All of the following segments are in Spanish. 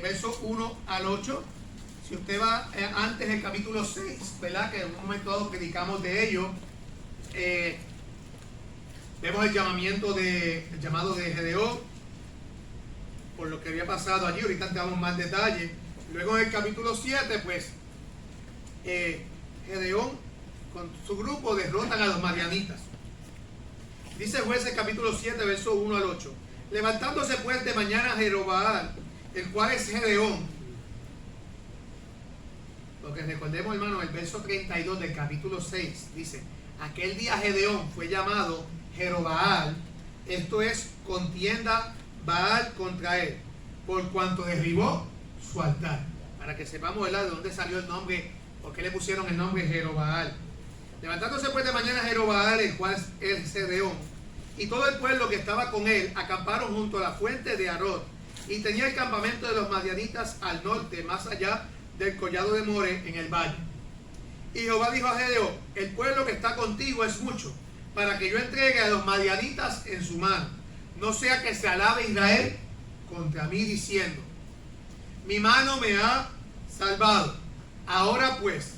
versos 1 al 8. Si usted va antes del capítulo 6, ¿verdad? Que en un momento dado predicamos de ello. Vemos el llamado de Gedeón, por lo que había pasado allí. Ahorita te damos más detalles. Luego en el capítulo 7, pues, Gedeón con su grupo derrotan a los madianitas. Dice Jueces capítulo 7, versos 1 al 8. Levantándose pues de mañana Jerobaal, el cual es Gedeón. Porque recordemos, hermano, el verso 32 del capítulo 6 dice: aquel día Gedeón fue llamado Jerobaal, esto es, contienda Baal contra él, por cuanto derribó su altar. Para que sepamos, ¿verdad?, de dónde salió el nombre, por qué le pusieron el nombre Jerobaal. Levantándose pues de mañana Jerobaal, el cual es Gedeón, y todo el pueblo que estaba con él, acamparon junto a la fuente de Arod, y tenía el campamento de los madianitas al norte, más allá del collado de More, en el valle. Y Jehová dijo a Gedeón: el pueblo que está contigo es mucho, para que yo entregue a los madianitas en su mano, no sea que se alabe Israel contra mí diciendo: mi mano me ha salvado. Ahora pues,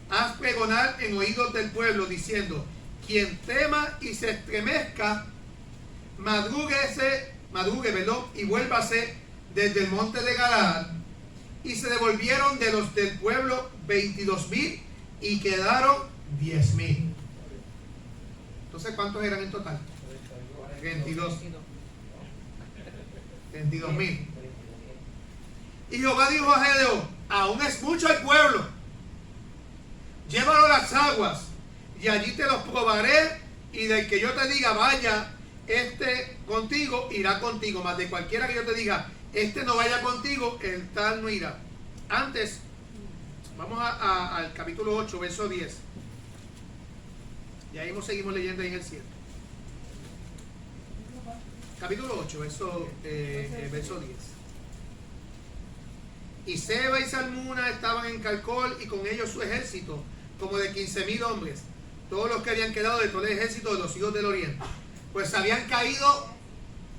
haz pregonar en oídos del pueblo diciendo: quien tema y se estremezca, madrugue, y vuélvase desde el monte de Galaad. Y se devolvieron de los del pueblo 22,000 y quedaron 10,000. Entonces, ¿cuántos eran en total? 22,000. Y Jehová dijo a Gedeón: aún es mucho el pueblo, llévalo a las aguas, y allí te los probaré, y del que yo te diga vaya contigo, irá contigo, mas de cualquiera que yo te diga no vaya contigo, el tal no irá. Antes, vamos al capítulo 8, verso 10. Y ahí seguimos leyendo ahí en el 7. Capítulo 8, verso 10. Y Seba y Salmuna estaban en Calcol, y con ellos su ejército, como de 15,000 hombres, todos los que habían quedado de todo el ejército de los hijos del oriente. Pues habían caído,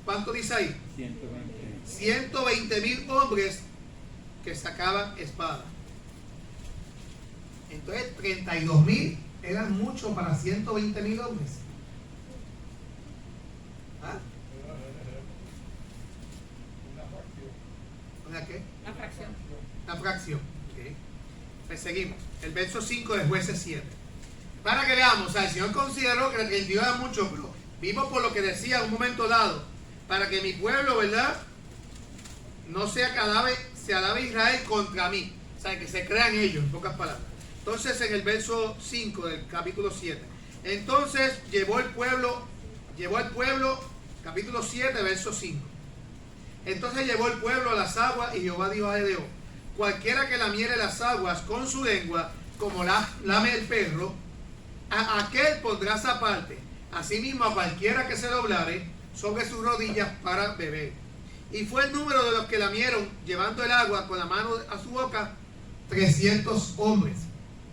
¿cuánto dice ahí? 120,000 hombres que sacaban espada. Entonces 32,000 eran mucho para 120,000 hombres. ¿Ah? ¿Una qué? La fracción. La fracción. Okay. Pues seguimos. El verso 5 de Jueces 7. Para que veamos, o sea, el Señor consideró que el 32 era mucho, pero vimos por lo que decía en un momento dado, para que mi pueblo, ¿verdad?, no sea se alabe Israel contra mí. O sea, que se crean ellos, en pocas palabras. Entonces, en el verso 5 del capítulo 7. Entonces llevó al pueblo, capítulo 7, verso 5. Entonces llevó el pueblo a las aguas, y Jehová dijo a Gedeón: cualquiera que lamiere las aguas con su lengua, como lame el perro, a aquel pondrás aparte. Asimismo, a cualquiera que se doblare sobre sus rodillas para beber. Y fue el número de los que lamieron, llevando el agua con la mano a su boca, 300 hombres.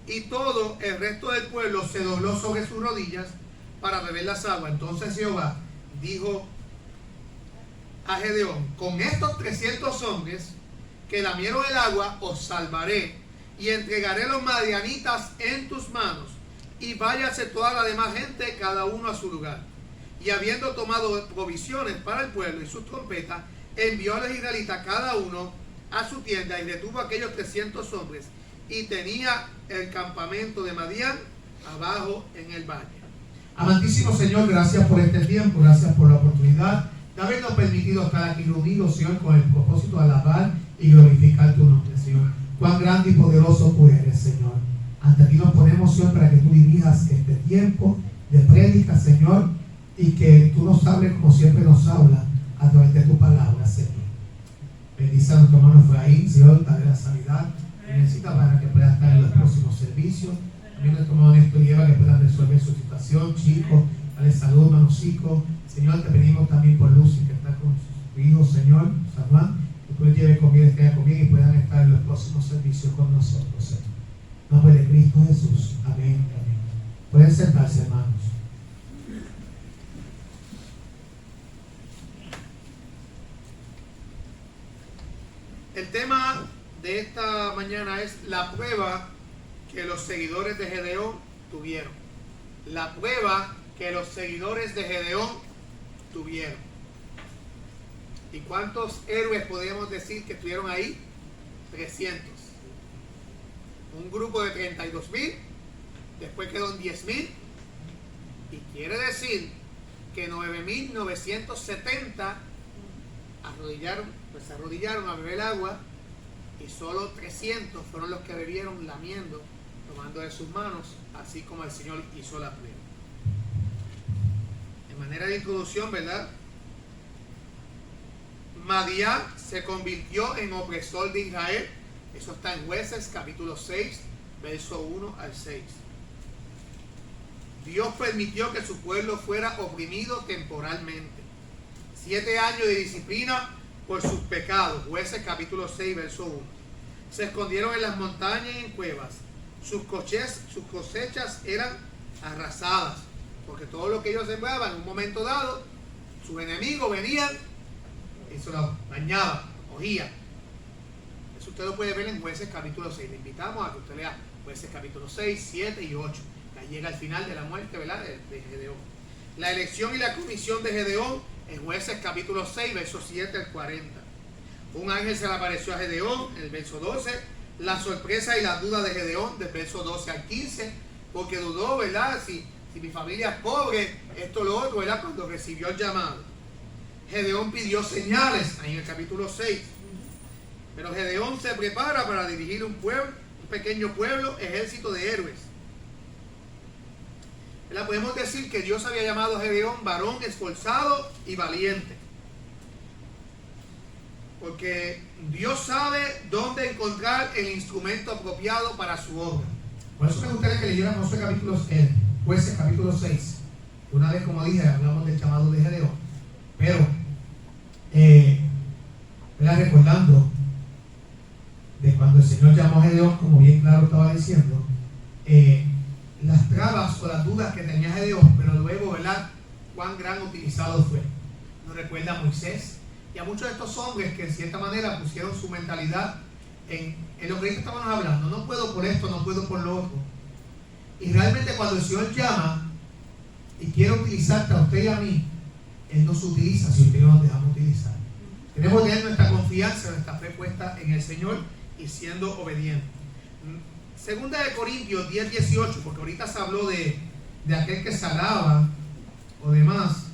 Y todo el resto del pueblo se dobló sobre sus rodillas para beber las aguas. Entonces Jehová dijo a Gedeón: con estos 300 hombres que lamieron el agua os salvaré, y entregaré los madianitas en tus manos, y váyase toda la demás gente, cada uno a su lugar. Y habiendo tomado provisiones para el pueblo y sus trompetas, envió a los israelitas cada uno a su tienda, y detuvo a aquellos 300 hombres, y tenía el campamento de Madián abajo en el valle. Amantísimo Señor, gracias por este tiempo, gracias por la oportunidad de habernos permitido estar aquí reunidos, Señor, con el propósito de alabar y glorificar tu nombre, Señor. Cuán grande y poderoso tú eres, Señor. Ante ti nos ponemos, Señor, para que tú dirijas este tiempo de prédica, Señor, y que tú nos hables como siempre nos hablas a través de tu palabra, Señor. Bendice a nuestro hermano Efraín, Señor, dale la sanidad que necesita para que pueda estar en los próximos servicios. También nuestro hermano Néstor lleva que puedan resolver su situación. Chicos, dale salud, hermano Chico. Señor, te pedimos también por Lucy, que está con su hijo, Señor, San Juan, que tú le lleves comida, esté comida, y puedan estar en los próximos servicios con nosotros, Señor. En nombre de Cristo Jesús. Amén. Amén. Pueden sentarse, hermanos. El tema de esta mañana es la prueba que los seguidores de Gedeón tuvieron. La prueba que los seguidores de Gedeón tuvieron. ¿Y cuántos héroes podemos decir que estuvieron ahí? 300. Un grupo de 32,000, después quedó en 10,000, y quiere decir que 9,970 se arrodillaron a beber agua, y solo 300 fueron los que bebieron lamiendo, tomando de sus manos, así como el Señor hizo la prueba. En manera de introducción, ¿verdad? Madián se convirtió en opresor de Israel. Eso está en Jueces capítulo 6, verso 1 al 6. Dios permitió que su pueblo fuera oprimido temporalmente. 7 años de disciplina por sus pecados. Jueces capítulo 6, verso 1. Se escondieron en las montañas y en cuevas. Sus cosechas eran arrasadas, porque todo lo que ellos sembraban en un momento dado, sus enemigos venían y se los dañaban, cogían. Eso usted lo puede ver en Jueces capítulo 6. Le invitamos a que usted lea Jueces capítulo 6, 7 y 8. Ya llega al final de la muerte, ¿verdad?, de Gedeón. La elección y la comisión de Gedeón en Jueces capítulo 6, versos 7 al 40. Un ángel se le apareció a Gedeón en el verso 12. La sorpresa y la duda de Gedeón del verso 12 al 15, porque dudó, ¿verdad?, si mi familia es pobre, esto, lo otro, ¿verdad?, cuando recibió el llamado. Gedeón pidió señales, ahí en el capítulo 6. Pero Gedeón se prepara para dirigir un pequeño pueblo, ejército de héroes. ¿Verdad? Podemos decir que Dios había llamado a Gedeón varón esforzado y valiente. Porque Dios sabe dónde encontrar el instrumento apropiado para su obra. Por eso me gustaría que leyeran Jueces capítulo 6. Una vez, como dije, hablamos del llamado de Gedeón. Pero, recordando de cuando el Señor llamó a Gedeón, como bien claro estaba diciendo, las trabas o las dudas que tenía Gedeón, pero luego, ¿verdad?, cuán gran utilizado fue. Nos recuerda a Moisés y a muchos de estos hombres que en cierta manera pusieron su mentalidad en lo que estábamos hablando. No puedo por esto, no puedo por lo otro. Y realmente cuando el Señor llama y quiere utilizarte a usted y a mí, Él nos utiliza si usted no nos dejamos utilizar. Tenemos que tener nuestra confianza, nuestra fe puesta en el Señor y siendo obedientes. Segunda de Corintios 10, 18, porque ahorita se habló de aquel que se alaba o demás,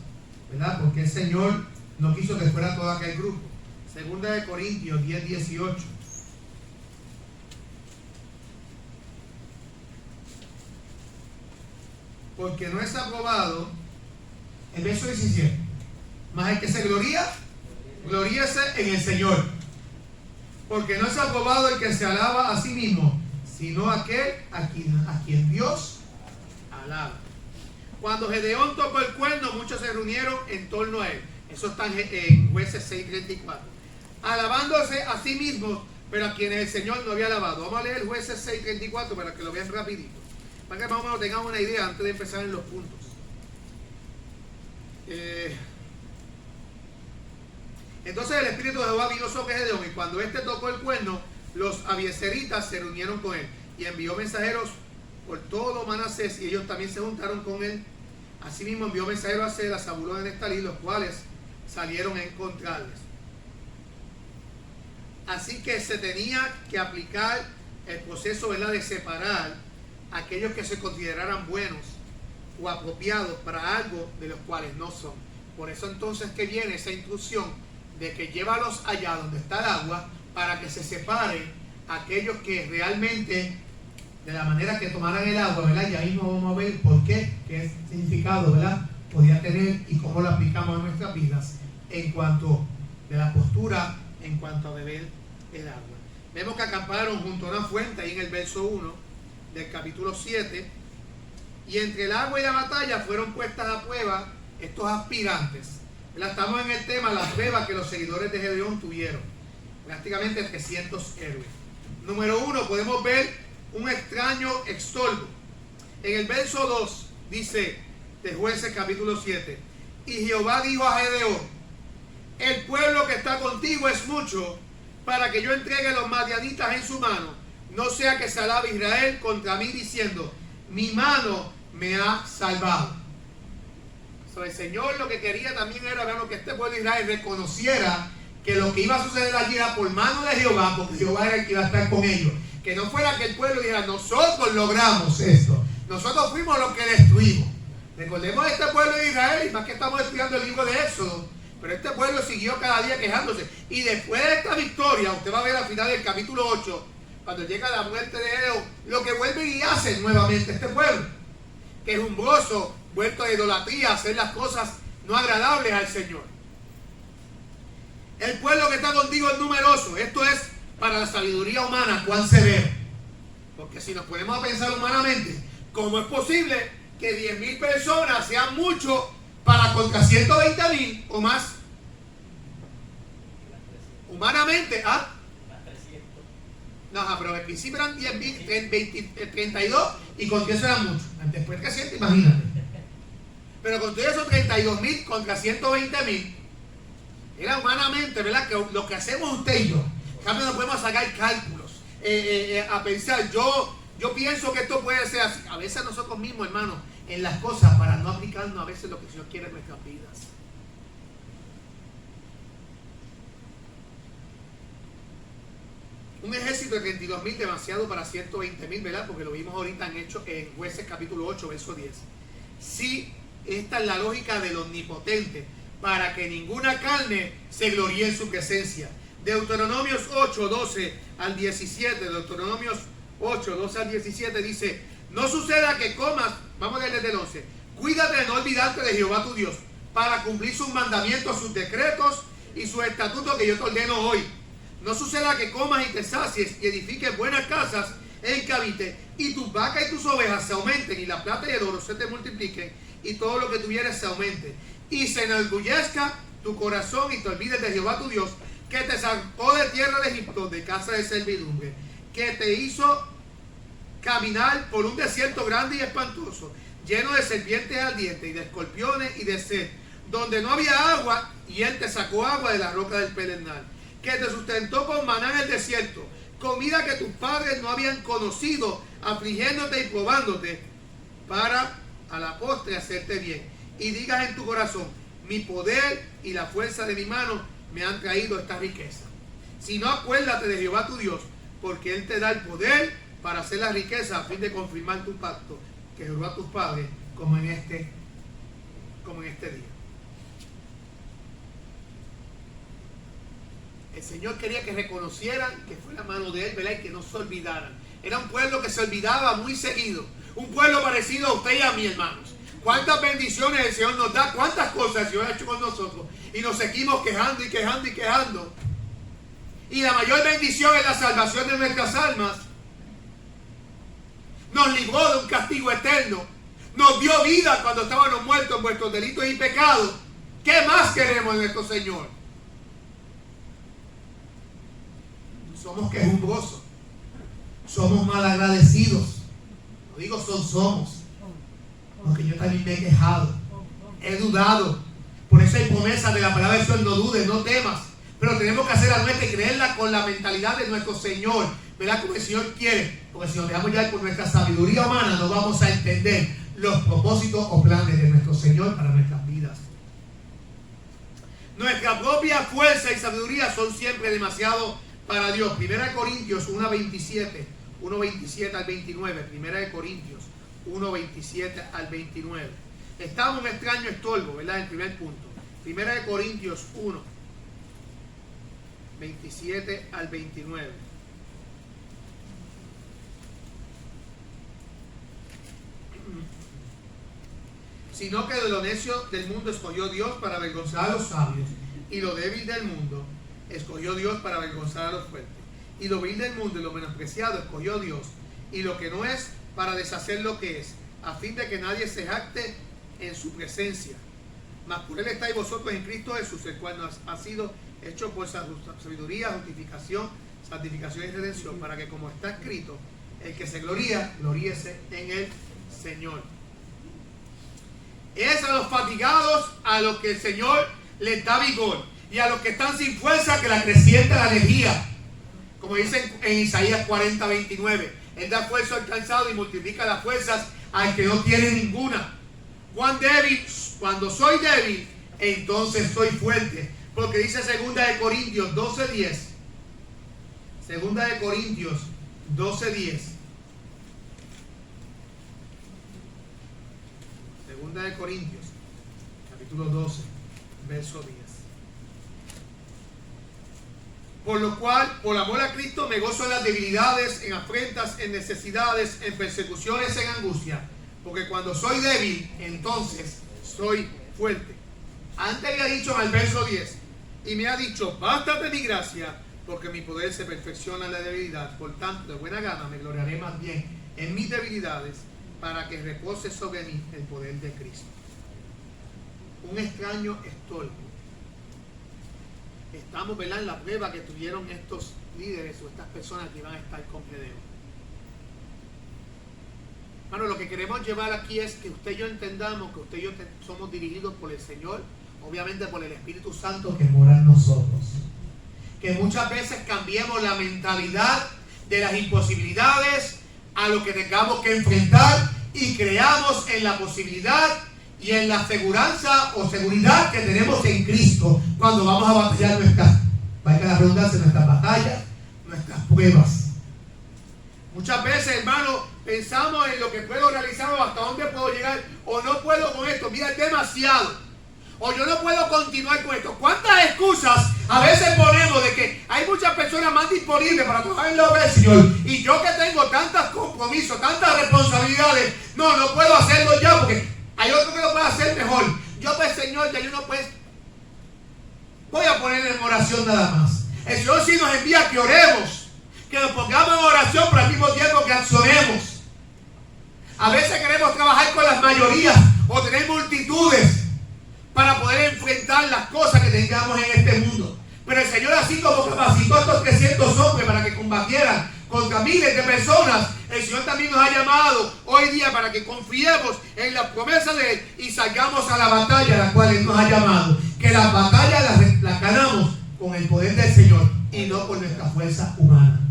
¿verdad? Porque el Señor no quiso que fuera todo aquel grupo. Segunda de Corintios 10, 18. Porque no es aprobado, el verso 17, mas el que se gloría, gloríese en el Señor. Porque no es aprobado el que se alaba a sí mismo, sino aquel a quien Dios alaba. Cuando Gedeón tocó el cuerno, muchos se reunieron en torno a él. Eso está en Jueces 6:34. Alabándose a sí mismos, pero a quienes el Señor no había alabado. Vamos a leer Jueces 6:34 para que lo vean rapidito, para que más o menos tengamos una idea antes de empezar en los puntos. Entonces el Espíritu de Jehová vino sobre Gedeón, y cuando éste tocó el cuerno, los abiezeritas se reunieron con él, y envió mensajeros por todo Manasés, y ellos también se juntaron con él. Asimismo envió mensajeros a Ased, a Zabulón y Neftalí, los cuales salieron a encontrarles. Así que se tenía que aplicar el proceso, ¿verdad?, de separar a aquellos que se consideraran buenos o apropiados para algo de los cuales no son. Por eso entonces que viene esa instrucción de que llévalos allá donde está el agua, para que se separen aquellos que realmente, de la manera que tomaran el agua, ¿verdad? Y ahí mismo vamos a ver por qué, qué significado, ¿verdad?, podía tener y cómo lo aplicamos en nuestras vidas en cuanto de la postura, en cuanto a beber el agua. Vemos que acamparon junto a una fuente ahí en el verso 1 del capítulo 7, y entre el agua y la batalla fueron puestas a prueba estos aspirantes. Estamos en el tema, la prueba que los seguidores de Gedeón tuvieron. Prácticamente 300 héroes. Número 1, podemos ver un extraño estorbo. En el verso 2 dice de Jueces capítulo 7: y Jehová dijo a Gedeón: el pueblo que está contigo es mucho, para que yo entregue a los madianitas en su mano. No sea que se alabe Israel contra mí diciendo, mi mano me ha salvado. El Señor lo que quería también era ver que este pueblo de Israel reconociera que lo que iba a suceder allí era por mano de Jehová, porque Jehová era el que iba a estar con ellos. Que no fuera que el pueblo dijera, nosotros logramos esto, nosotros fuimos los que destruimos. Recordemos a este pueblo de Israel, y más que estamos estudiando el libro de Éxodo, pero este pueblo siguió cada día quejándose. Y después de esta victoria, usted va a ver al final del capítulo 8, cuando llega la muerte de Edom, lo que vuelve y hace nuevamente este pueblo, quejumbroso, vuelto a idolatría, a hacer las cosas no agradables al Señor. El pueblo que está contigo es numeroso. Esto es para la sabiduría humana, cuán severo. Porque si nos ponemos a pensar humanamente, ¿cómo es posible que 10,000 personas sean mucho para contra 120,000 o más? Humanamente, ¿ah? No, pero al principio eran 10,000, 32 y con 10 eran muchos. Después 300, imagínate. Pero con todos esos 32,000 contra 120,000, era humanamente, ¿verdad? Que lo que hacemos usted y yo, cambio no podemos sacar cálculos, a pensar, yo pienso que esto puede ser así. A veces nosotros mismos, hermanos, en las cosas, para no aplicarnos a veces lo que el Señor quiere en nuestras vidas. Un ejército de 32,000 demasiado para 120,000, ¿verdad? Porque lo vimos ahorita en Jueces capítulo 8, verso 10. Sí, esta es la lógica del omnipotente, para que ninguna carne se gloríe en su presencia. Deuteronomios 8, 12 al 17, Deuteronomios 8, 12 al 17 dice, no suceda que comas, vamos a leer desde el 11, cuídate de no olvidarte de Jehová tu Dios, para cumplir sus mandamientos, sus decretos y sus estatutos que yo te ordeno hoy. No suceda que comas y te sacies y edifiques buenas casas en que habites, y tus vacas y tus ovejas se aumenten, y la plata y el oro se te multipliquen, y todo lo que tuvieres se aumente. Y se enorgullezca tu corazón y te olvides de Jehová tu Dios, que te sacó de tierra de Egipto, de casa de servidumbre, que te hizo caminar por un desierto grande y espantoso, lleno de serpientes ardientes y de escorpiones y de sed, donde no había agua, y él te sacó agua de la roca del pedernal, que te sustentó con maná en el desierto, comida que tus padres no habían conocido, afligiéndote y probándote, para a la postre hacerte bien. Y digas en tu corazón, mi poder y la fuerza de mi mano me han traído esta riqueza. Si no, acuérdate de Jehová tu Dios, porque Él te da el poder para hacer la riqueza, a fin de confirmar tu pacto que juró a tus padres, como en este día. El Señor quería que reconocieran que fue la mano de Él, ¿verdad? Y que no se olvidaran. Era un pueblo que se olvidaba muy seguido. Un pueblo parecido a usted y a mí, hermanos. Cuántas bendiciones el Señor nos da, cuántas cosas el Señor ha hecho con nosotros. Y nos seguimos quejando y quejando y quejando. Y la mayor bendición es la salvación de nuestras almas. Nos libró de un castigo eterno. Nos dio vida cuando estábamos muertos en vuestros delitos y pecados. ¿Qué más queremos de nuestro Señor? Somos quejumbrosos. Somos malagradecidos. No digo somos. Porque yo también me he quejado. He dudado. Por eso hay promesas de la palabra del Señor. No dudes, no temas. Pero tenemos que hacer la nuestra y creerla con la mentalidad de nuestro Señor. ¿Verdad? Como el Señor quiere. Porque si nos dejamos llevar por nuestra sabiduría humana, no vamos a entender los propósitos o planes de nuestro Señor para nuestras vidas. Nuestra propia fuerza y sabiduría son siempre demasiado para Dios. 1 Corintios 1:27 al 29. 1 Corintios 1:27 al 29. Estamos un extraño estorbo, ¿verdad? El primer punto. 1 Corintios 1:27 al 29. Sino que de lo necio del mundo escogió Dios para avergonzar a los sabios, y lo débil del mundo escogió Dios para avergonzar a los fuertes. Y lo vil del mundo y lo menospreciado escogió Dios, y lo que no es, para deshacer lo que es, a fin de que nadie se jacte en su presencia. Mas por él estáis vosotros en Cristo Jesús, el cual nos ha sido hecho por sabiduría, justificación, santificación y redención, para que, como está escrito, el que se gloría, gloríese en el Señor. Es a los fatigados a los que el Señor les da vigor, y a los que están sin fuerza que le acrecienta la energía. Como dicen en Isaías 40:29, Él da fuerza al cansado y multiplica las fuerzas al que no tiene ninguna. Cuando soy débil, entonces soy fuerte. Porque dice 2 Corintios 12:10. 2 Corintios 12:10. 2 Corintios, capítulo 12, verso 10. Por lo cual, por amor a Cristo, me gozo en las debilidades, en afrentas, en necesidades, en persecuciones, en angustia. Porque cuando soy débil, entonces soy fuerte. Antes había dicho en el verso 10, y me ha dicho, bástate mi gracia, porque mi poder se perfecciona en la debilidad. Por tanto, de buena gana me gloriaré más bien en mis debilidades, para que repose sobre mí el poder de Cristo. Un extraño estorbo. Estamos, ¿verdad?, en la prueba que tuvieron estos líderes o estas personas que iban a estar con Gedeón. Bueno, lo que queremos llevar aquí es que usted y yo entendamos que usted y yo somos dirigidos por el Señor, obviamente por el Espíritu Santo que mora en nosotros. Que muchas veces cambiemos la mentalidad de las imposibilidades a lo que tengamos que enfrentar y creamos en la posibilidad y en la seguridad que tenemos en Cristo cuando vamos a batallar valga la redundancia, nuestras batallas, nuestras pruebas. Muchas veces, hermano, pensamos en lo que puedo realizar o hasta dónde puedo llegar, o no puedo con esto, mira, es demasiado. O yo no puedo continuar con esto. ¿Cuántas excusas a veces ponemos de que hay muchas personas más disponibles para trabajar en la obra del Señor? Y yo que tengo tantos compromisos, tantas responsabilidades, no puedo hacerlo ya porque hay otro que lo puede hacer mejor. Yo pues, Señor, ya yo no pues voy a poner en oración nada más. El Señor sí nos envía que oremos, que nos pongamos en oración, pero al mismo tiempo que accionemos. A veces queremos trabajar con las mayorías o tener multitudes para poder enfrentar las cosas que tengamos en este mundo. Pero el Señor, así como capacitó a estos 300 hombres para que combatieran contra miles de personas, el Señor también nos ha llamado hoy día para que confiemos en la promesa de Él y salgamos a la batalla a la cual Él nos ha llamado. Que las batallas las ganamos con el poder del Señor y no con nuestra fuerza humana.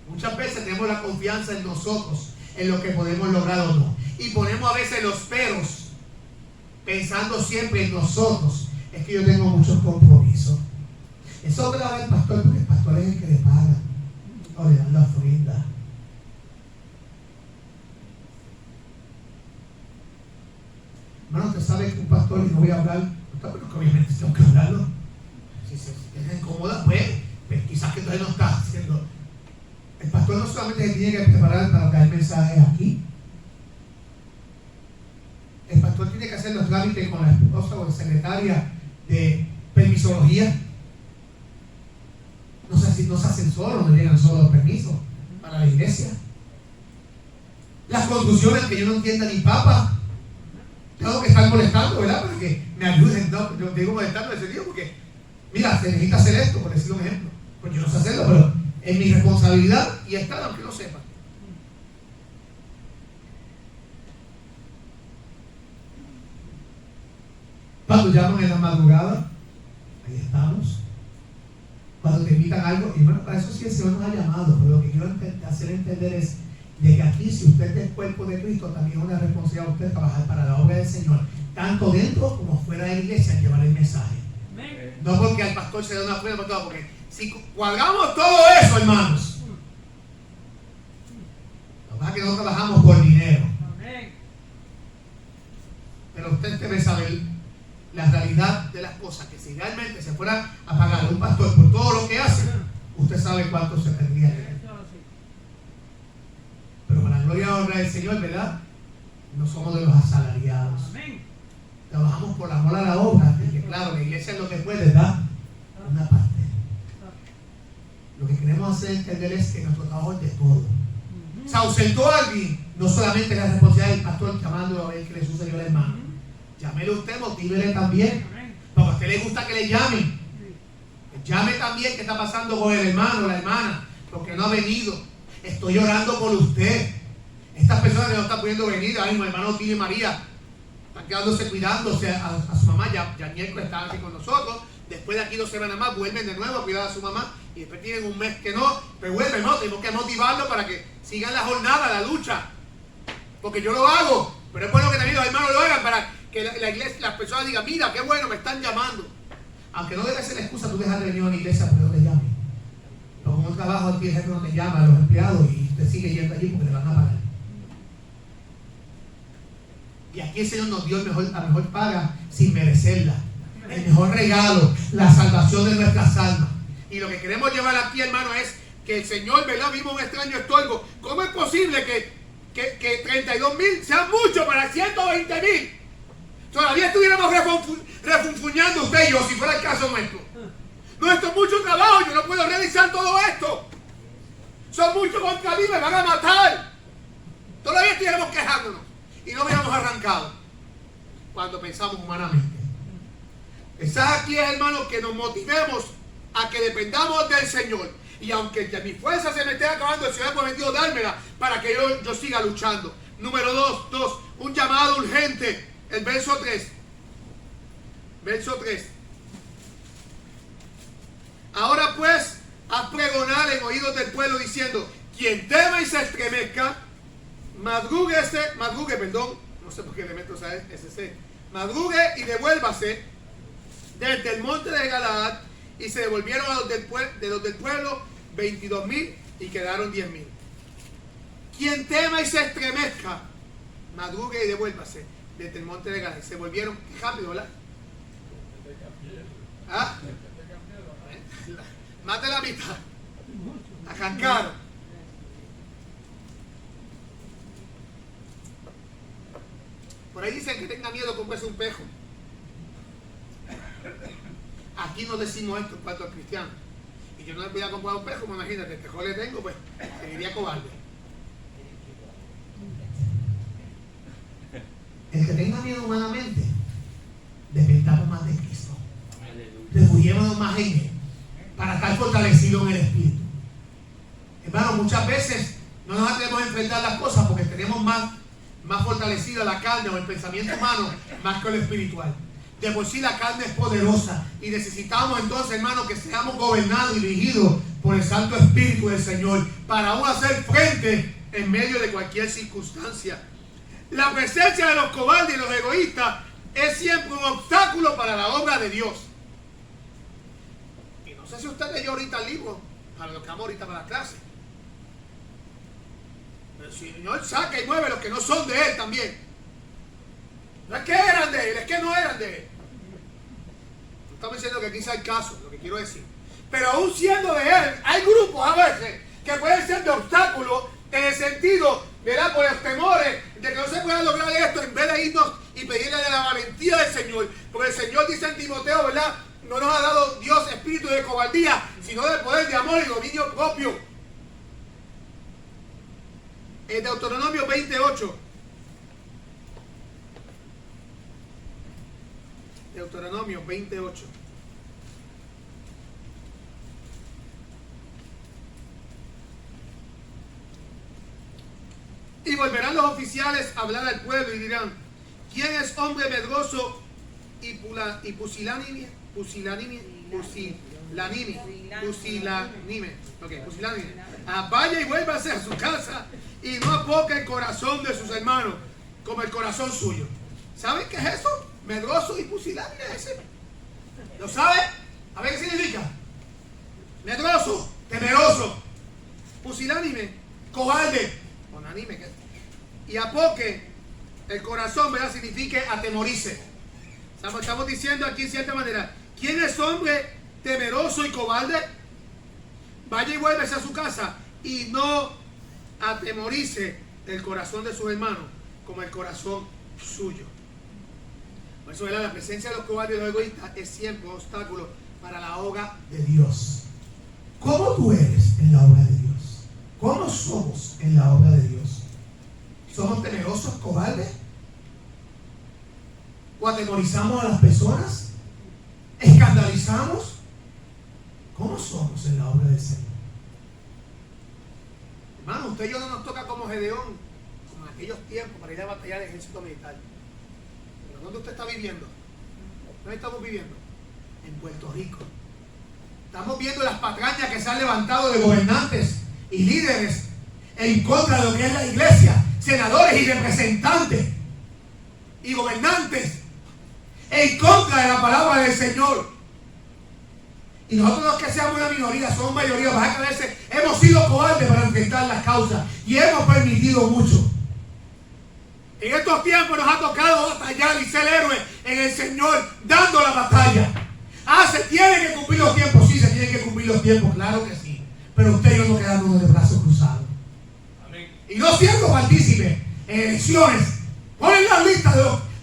Muchas veces tenemos la confianza en nosotros, en lo que podemos lograr o no. Y ponemos a veces los peros, pensando siempre en nosotros. Es que yo tengo muchos compromisos. Eso te lo da el pastor, porque el pastor es el que le paga o le dan la ofrenda. Hermano, usted sabe que un pastor, y no voy a hablar, pero que obviamente tengo que hablarlo. Si se incomoda, pues quizás que entonces no está haciendo. El pastor no solamente se tiene que preparar para dar mensajes aquí. El pastor tiene que hacer los trámites con la esposa o la secretaria de permisología. No se hacen solos, no llegan solos los permisos para la iglesia. Las construcciones que yo no entienda ni papa, tengo que estar molestando, ¿verdad? Para que me ayuden. No, yo digo molestando en ese sentido porque, mira, se necesita hacer esto, por decirlo un ejemplo. Porque yo no sé hacerlo, pero es mi responsabilidad y está, aunque no sepa. Cuando llaman en la madrugada, ahí estamos. Cuando te invitan algo, y bueno, para eso sí el Señor nos ha llamado, pero lo que quiero hacer entender es de que aquí, si usted es el cuerpo de Cristo, también es una responsabilidad de usted trabajar para la obra del Señor, tanto dentro como fuera de la iglesia, llevar el mensaje. Amén. No porque al pastor se da una prueba, porque si cuadramos todo eso, hermanos, lo que pasa es que no trabajamos por dinero. Amén. Pero usted debe saber la realidad de las cosas, que si realmente se fuera a pagar a un pastor por todo lo que hace, usted sabe cuánto se tendría que dar. Pero para la gloria y honra del Señor, ¿verdad? No somos de los asalariados. Amén. Trabajamos por amor a la obra, porque claro, la iglesia es lo que puede dar una parte. Lo que queremos hacer entender es que nuestro trabajo es de todo. Se ausentó alguien, no solamente la responsabilidad del pastor llamándolo a ver qué le sucedió al hermano. Llámele usted, motívele también. Porque a usted le gusta que le llamen. Llame también qué está pasando con el hermano, la hermana, porque no ha venido. Estoy orando por usted. Estas personas que no están pudiendo venir, ay, mi hermano Tino y María, están quedándose cuidándose a su mamá. Ya miércoles estaban aquí con nosotros, Después de aquí 2 semanas más vuelven de nuevo a cuidar a su mamá y después tienen un mes que no, pero vuelven, no, tenemos que motivarlo para que sigan la jornada, la lucha. Porque yo lo hago, pero es bueno que también los hermanos lo hagan para que la iglesia, las personas digan, mira, qué bueno, me están llamando. Aunque no debe ser excusa, tú dejas de venir a una iglesia porque no te llamen. Pero como un trabajo aquí el jefe no te llama a los empleados y te sigue yendo allí porque te van a pagar. Y aquí el Señor nos dio la mejor paga sin merecerla. El mejor regalo, la salvación de nuestras almas. Y lo que queremos llevar aquí, hermano, es que el Señor, ¿verdad? Vimos un extraño estorbo. ¿Cómo es posible que 32,000 sean mucho para 120,000? Todavía estuviéramos refunfuñando usted y yo, si fuera el caso nuestro. No, esto es mucho trabajo, yo no puedo realizar todo esto. Son muchos contra mí, me van a matar. Todavía estuviéramos quejándonos y no hubiéramos arrancado cuando pensamos humanamente. Quizás aquí es, hermano, que nos motivemos a que dependamos del Señor. Y aunque mi fuerza se me esté acabando, el Señor ha prometido dármela para que yo siga luchando. Número 2, un llamado urgente. El verso 3. Verso 3. Ahora pues, haz pregonar en oídos del pueblo diciendo, quien tema y se estremezca, madrugue, no sé por qué le meto ese, madrugue y devuélvase desde el monte de Galaad, y se devolvieron de los del pueblo 22,000 y quedaron 10,000. Quien tema y se estremezca, madrugue y devuélvase desde el monte de Galaad. Se volvieron rápido, ¿verdad? ¿Ah? Más de la mitad. Arrancaron. Por ahí dicen que tenga miedo comprarse un pejo. Aquí no decimos esto en cuanto al cristiano. Y yo no le voy a comprar un pejo, pues imagínate, el pejo le tengo, pues seguiría cobarde. El que tenga miedo humanamente, dependamos más de Cristo. Refugiémonos más en Él, para estar fortalecidos en el Espíritu. Hermano, muchas veces no nos atrevemos a enfrentar las cosas porque tenemos más fortalecida la carne o el pensamiento humano más que el espiritual. De por sí la carne es poderosa y necesitamos entonces, hermano, que seamos gobernados y dirigidos por el Santo Espíritu del Señor para aún hacer frente en medio de cualquier circunstancia. La presencia de los cobardes y los egoístas es siempre un obstáculo para la obra de Dios. Y no sé si usted leyó ahorita el libro, para lo que vamos ahorita para la clase. Pero el Señor saca y mueve los que no son de Él también. No es que eran de Él, es que no eran de Él. No estamos diciendo que aquí sea el caso, lo que quiero decir. Pero aún siendo de Él, hay grupos a veces que pueden ser de obstáculos en el sentido, ¿verdad?, por los temores de que no se pueda lograr esto, en vez de irnos y pedirle la valentía del Señor. Porque el Señor dice en Timoteo, ¿verdad?, no nos ha dado Dios espíritu de cobardía, sino de poder, de amor y dominio propio. En Deuteronomio 28. Deuteronomio 28. Y volverán los oficiales a hablar al pueblo y dirán, ¿quién es hombre medroso y pusilánime? Vaya y vuélvase a su casa y no apoque el corazón de sus hermanos como el corazón suyo. ¿Saben qué es eso? Medroso y pusilánime ese. ¿Lo sabe? A ver qué significa. Medroso, temeroso. Pusilánime, cobarde. Con anime. Y apoque el corazón, ¿verdad? Significa atemorice. Estamos diciendo aquí en cierta manera, ¿quién es hombre temeroso y cobarde? Vaya y vuélvese a su casa y no atemorice el corazón de sus hermanos como el corazón suyo. Por eso, ¿verdad?, la presencia de los cobardes y los egoístas es siempre un obstáculo para la obra de Dios. ¿Cómo tú eres en la obra de Dios? ¿Cómo somos en la obra de Dios? ¿Somos temerosos, cobardes? ¿O atemorizamos a las personas? ¿Escandalizamos? ¿Cómo somos en la obra del Señor? Hermano, usted y yo no nos toca como Gedeón, como en aquellos tiempos, para ir a batallar el ejército militar. ¿Pero dónde usted está viviendo? ¿Dónde estamos viviendo? en Puerto Rico. Estamos viendo las patrañas que se han levantado de gobernantes y líderes en contra de lo que es la iglesia, senadores y representantes y gobernantes en contra de la palabra del Señor. Y nosotros, los que seamos una minoría, somos mayoría, baja a veces hemos sido cobardes para enfrentar las causas y hemos permitido mucho. En estos tiempos nos ha tocado batallar y ser héroes en el Señor, dando la batalla. Se tienen que cumplir los tiempos, sí, se tienen que cumplir los tiempos, claro que sí. Pero usted y yo no quedamos de brazos cruzados. Amén. Y no siendo partícipes en elecciones, ponen la lista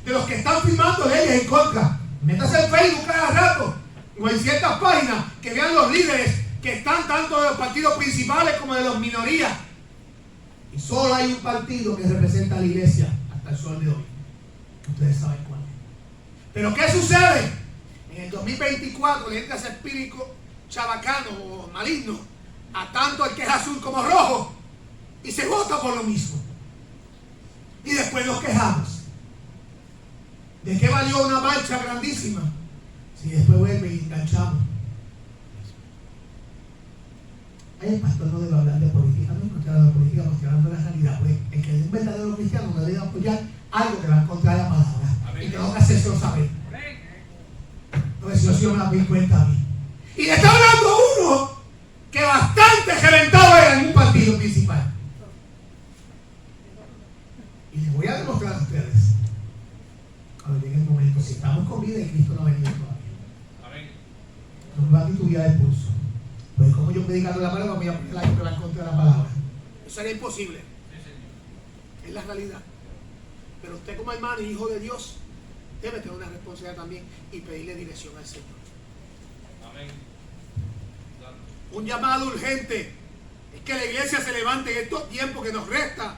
de los que están firmando leyes en contra. Métase en Facebook cada rato o en ciertas páginas que vean los líderes que están tanto de los partidos principales como de las minorías. Y solo hay un partido que representa a la iglesia hasta el sol de hoy. Ustedes saben cuál es. Pero ¿qué sucede? En el 2024 le entra ese espíritu chabacano o maligno a tanto el que es azul como rojo y se vota por lo mismo. Y después nos quejamos. ¿De qué valió una marcha grandísima? Si después vuelve y enganchamos. El pastor no debe hablar de política, no estoy hablando de política, porque hablando de la realidad. Pues el que es un verdadero cristiano no debe apoyar algo que va en contra de la palabra. Amén. Y tengo que hacérselo saber. Entonces, si yo me la doy cuenta a mí. Y le está hablando uno que bastante reventado era en un partido principal. Y les voy a demostrar a ustedes, cuando llegue el momento, si estamos con vida y Cristo no ha venido todavía. Amén. No me va a titubear el pulso. Pues como yo predicando la palabra, voy a poner algo que va en contra de la palabra. Eso sería imposible. Es la realidad. Pero usted como hermano y hijo de Dios debe tener una responsabilidad también y pedirle dirección al Señor. Amén. Un llamado urgente es que la iglesia se levante en estos tiempos que nos resta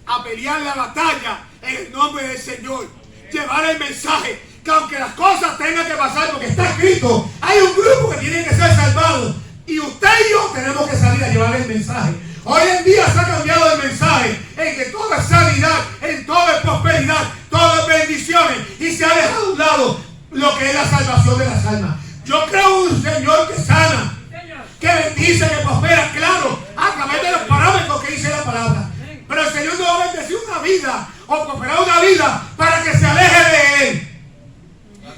a pelear la batalla en el nombre del Señor. Amén. Llevar el mensaje que aunque las cosas tengan que pasar, porque está escrito, hay un grupo que tiene que ser salvado. Y usted y yo tenemos que salir a llevar el mensaje. Hoy en día se ha cambiado el mensaje en que todo es sanidad, en todo es prosperidad, todo es bendiciones. Y se ha dejado a un lado lo que es la salvación de las almas. Yo creo en un Señor que sana, que bendice, que prospera, claro, a través de los parámetros que dice la palabra. Pero el Señor no va a bendecir una vida o prosperar una vida para que se aleje de Él.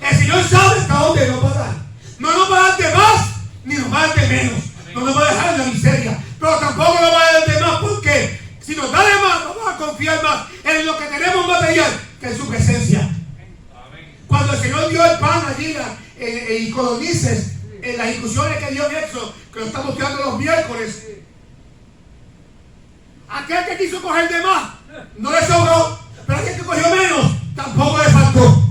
El Señor sabe hasta dónde nos va a dar. No nos va a dar de más ni nos va a dar de menos. No nos va a dejar en la miseria, pero tampoco nos va a dar de más, porque si nos da de más, vamos a confiar más en lo que tenemos material que en su presencia. Amén. Cuando el Señor dio el pan allí y codornices en las instrucciones que dio en Éxodo, que lo estamos estudiando los miércoles, aquel que quiso coger de más no le sobró, pero aquel que cogió menos tampoco le faltó.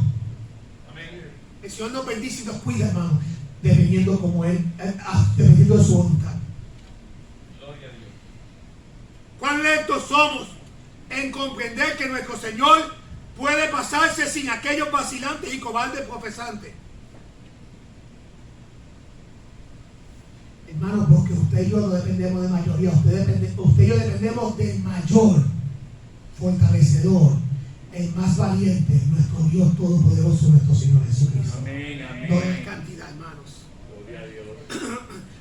Amén. El Señor nos bendice y nos cuida, hermano, dependiendo como Él, dependiendo de su voluntad. Gloria a Dios. Cuán lentos somos en comprender que nuestro Señor puede pasarse sin aquellos vacilantes y cobardes profesantes. Hermano, porque usted y yo no dependemos de mayoría, usted y yo dependemos del mayor fortalecedor, el más valiente, nuestro Dios todopoderoso, nuestro Señor Jesucristo. Amén, amén. No es cantidad, hermanos. Gloria a Dios.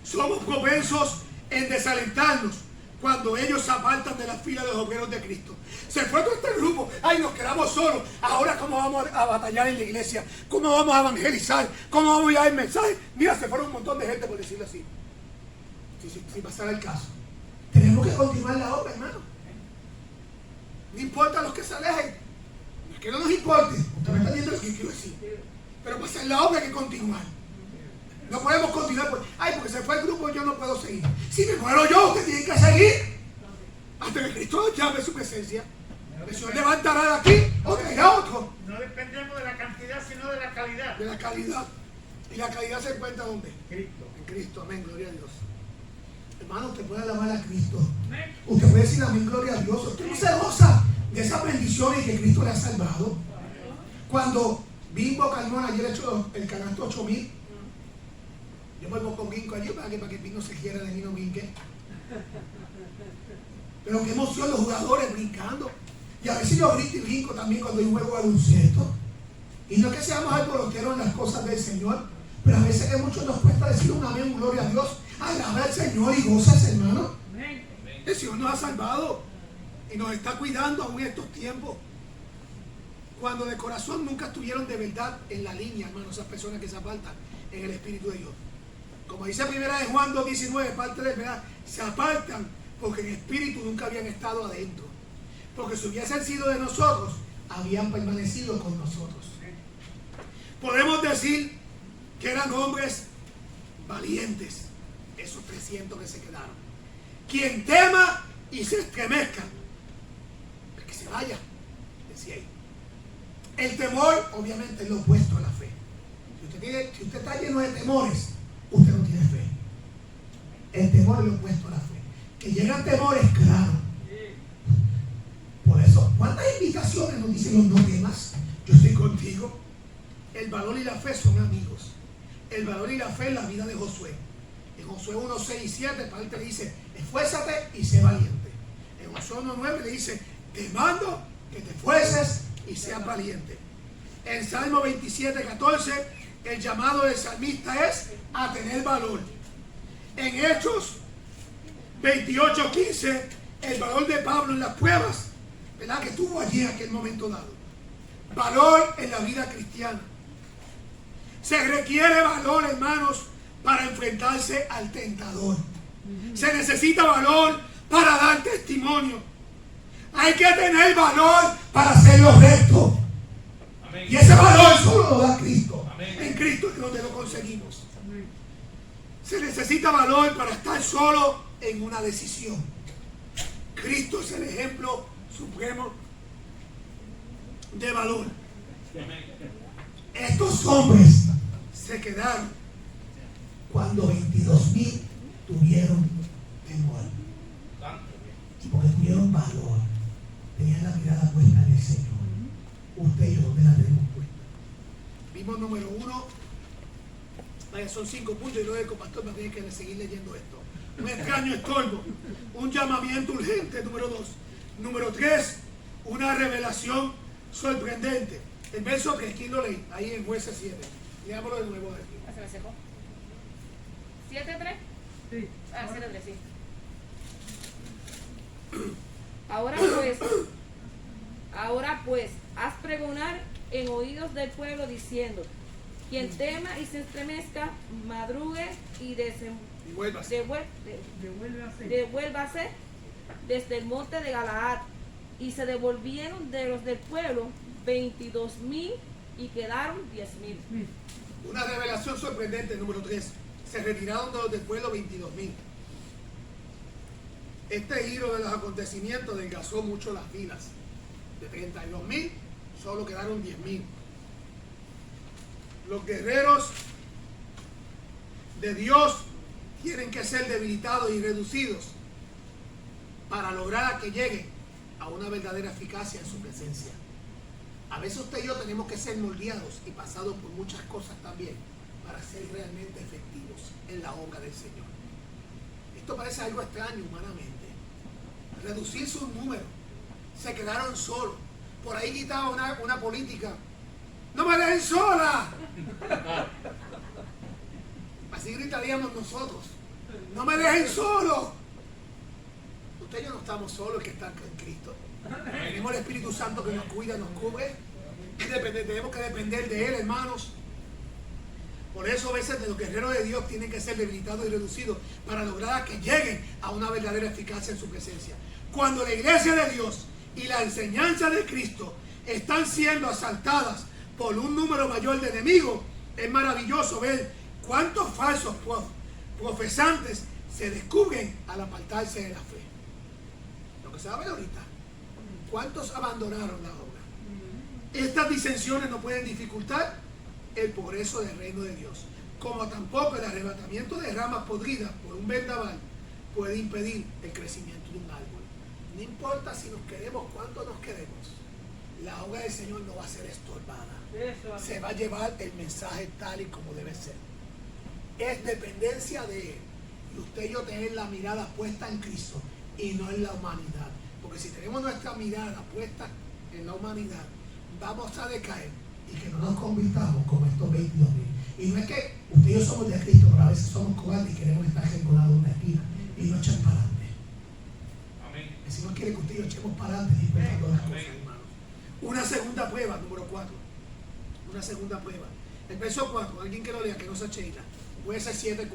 Somos propensos en desalentarnos cuando ellos se apartan de la fila de los obreros de Cristo. Se fue todo este grupo, ay, nos quedamos solos. Ahora, ¿cómo vamos a batallar en la iglesia? ¿Cómo vamos a evangelizar? ¿Cómo vamos a llevar el mensaje? Mira, se fueron un montón de gente, por decirlo así. Si pasara el caso. Tenemos que continuar la obra, hermano. No importa los que se alejen. No es que no nos importe. Usted me está viendo lo que quiero decir. Pero para hacer la obra hay que continuar. No podemos continuar porque se fue el grupo, yo no puedo seguir. Si me muero yo, usted tiene que seguir hasta que Cristo llame su presencia. El Señor levantará de aquí o traerá otro. No dependemos de la cantidad, sino de la calidad. De la calidad. ¿Y la calidad se encuentra dónde? Cristo. En Cristo, amén, gloria a Dios. Hermano, usted puede alabar a Cristo. Usted puede decir amén, gloria a Dios. Usted no se goza de esas bendiciones que Cristo le ha salvado. Cuando Bimbo Carmona ayer hecho el canasto 8000, yo vuelvo con Guinco allí para que el Bimbo se quiera de mí, no Guinque. Pero qué emoción los jugadores brincando. Y a veces yo grito y brinco también cuando yo juego baloncesto. Y no es que seamos alboroteros en las cosas del Señor, Pero a veces a muchos nos cuesta decir un amén, un gloria a Dios. Alaba al Señor y gozas, hermano. El Señor nos ha salvado y nos está cuidando aún en estos tiempos. Cuando de corazón nunca estuvieron de verdad en la línea, hermano, esas personas que se apartan en el Espíritu de Dios. Como dice primera de Juan 2:19, parte de verdad, se apartan porque en espíritu nunca habían estado adentro. Porque si hubiesen sido de nosotros, habían permanecido con nosotros. Podemos decir que eran hombres valientes, esos 300 que se quedaron. Quien tema y se estremezca, que se vaya, decía ahí. El temor, obviamente, es lo opuesto a la fe. Si usted está lleno de temores, usted no tiene fe. El temor es lo opuesto a la fe. Que llegan temores, claro. Por eso, ¿cuántas invitaciones nos dicen los no temas? Yo estoy contigo. El valor y la fe son amigos. El valor y la fe en la vida de Josué. En Josué 1, 6 y 7, parte le dice, esfuérzate y sé valiente. En Josué 1, 9 le dice, te mando que te esfuerces y seas valiente. En Salmo 27, 14, el llamado del salmista es a tener valor. En Hechos 28, 15, el valor de Pablo en las pruebas, ¿verdad?, que tuvo allí en aquel momento dado. Valor en la vida cristiana. Se requiere valor, hermanos, para enfrentarse al tentador. Se necesita valor para dar testimonio. Hay que tener valor para hacer lo recto. Amén. Y ese valor solo lo da Cristo. Amén. En Cristo es donde lo conseguimos. Amén. Se necesita valor para estar solo en una decisión. Cristo es el ejemplo supremo de valor. Amén. Estos hombres se quedaron cuando 22,000 tuvieron temor. Porque tuvieron valor. Tenían la mirada puesta en el Señor. Usted y yo, ¿dónde la tenemos puesta? Vimos número 1. Vaya, son 5 puntos y luego el pastor me tiene que seguir leyendo esto. Un extraño estorbo. Un llamamiento urgente, número 2. Número 3, una revelación sorprendente. El verso que aquí lo leí, ahí en Jueces 7. Leámoslo de nuevo aquí. ¿Se me secó? ¿7:3? Sí. Ah, 7:3, sí. Ahora pues, haz pregonar en oídos del pueblo diciendo, quien tema y se estremezca, madrugue y devuélvase desde el monte de Galaad. Y se devolvieron de los del pueblo 22,000 y quedaron 10,000. Una revelación sorprendente, número 3. Se retiraron de los del pueblo 22,000. Este giro de los acontecimientos desgasó mucho las filas. De 32,000, solo quedaron 10,000. Los guerreros de Dios tienen que ser debilitados y reducidos para lograr que lleguen a una verdadera eficacia en su presencia. A veces usted y yo tenemos que ser moldeados y pasados por muchas cosas también para ser realmente efectivos en la obra del Señor. Esto parece algo extraño humanamente. Reducir sus números. Se quedaron solos. Por ahí quitaba una política. ¡No me dejen sola! Así gritaríamos nosotros. ¡No me dejen solo! Usted y yo no estamos solos, que están en Cristo. Tenemos el Espíritu Santo que nos cuida, nos cubre. Tenemos que depender de Él, hermanos. Por eso a veces los guerreros de Dios tienen que ser debilitados y reducidos para lograr que lleguen a una verdadera eficacia en su presencia. Cuando la iglesia de Dios y la enseñanza de Cristo están siendo asaltadas por un número mayor de enemigos, es maravilloso ver cuántos falsos profesantes se descubren al apartarse de la fe. Lo que se va a ver ahorita. ¿Cuántos abandonaron la obra? Estas disensiones no pueden dificultar el progreso del reino de Dios, como tampoco el arrebatamiento de ramas podridas por un vendaval puede impedir el crecimiento de un árbol. No importa si nos queremos, cuánto nos queremos, la obra del Señor no va a ser estorbada. Se va a llevar el mensaje tal y como debe ser. Es dependencia de Él. Y usted y yo tener la mirada puesta en Cristo y no en la humanidad. Porque si tenemos nuestra mirada puesta en la humanidad, vamos a decaer y que no nos convirtamos como estos 22,000. Y no es que usted y yo somos de Cristo, pero a veces somos cobardes y queremos estar enconados en una esquina y no echar para adelante. El Señor quiere que usted y yo echemos para adelante disfrutando las cosas, hermanos. Una segunda prueba, número 4. Una segunda prueba. El verso 4, alguien que lo lea, que no sea Sheila. Puede ser 7:4.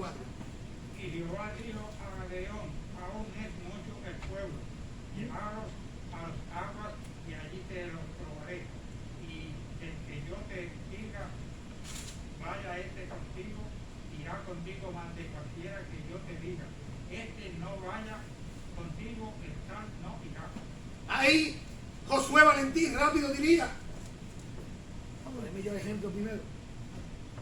Y Jehová dijo a Gedeón: aún es mucho el pueblo, llevaros a las aguas y allí te los probaré. Y el que yo te diga, vaya este contigo, irá contigo más de cualquiera que yo te diga. Este no vaya contigo, el tal no irá. Ahí Josué Valentín rápido diría, vamos a ponerme yo el ejemplo primero,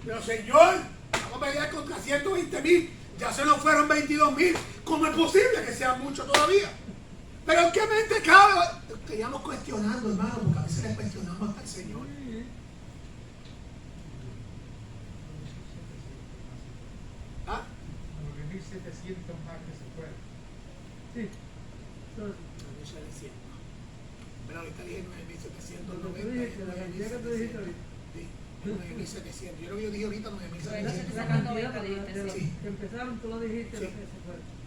pero Señor, vamos a pelear contra 120,000, ya se nos fueron 22,000, ¿cómo es posible que sea mucho todavía? Pero ¿en qué mente cabe? Estaríamos cuestionando, hermano, porque a veces le cuestionamos hasta el Señor. ¿Ah? Como que 1,700 más que se fueron. Sí. Pero ahorita dije 9,790. Lo que tú dijiste, la cantidad que tú dijiste ahorita. Sí, 9,700. Yo lo que yo dije ahorita, 9,700. La Sacando cantidad 20 dijiste, de los sí. que empezaron, tú lo dijiste, Sí. los que se fueron.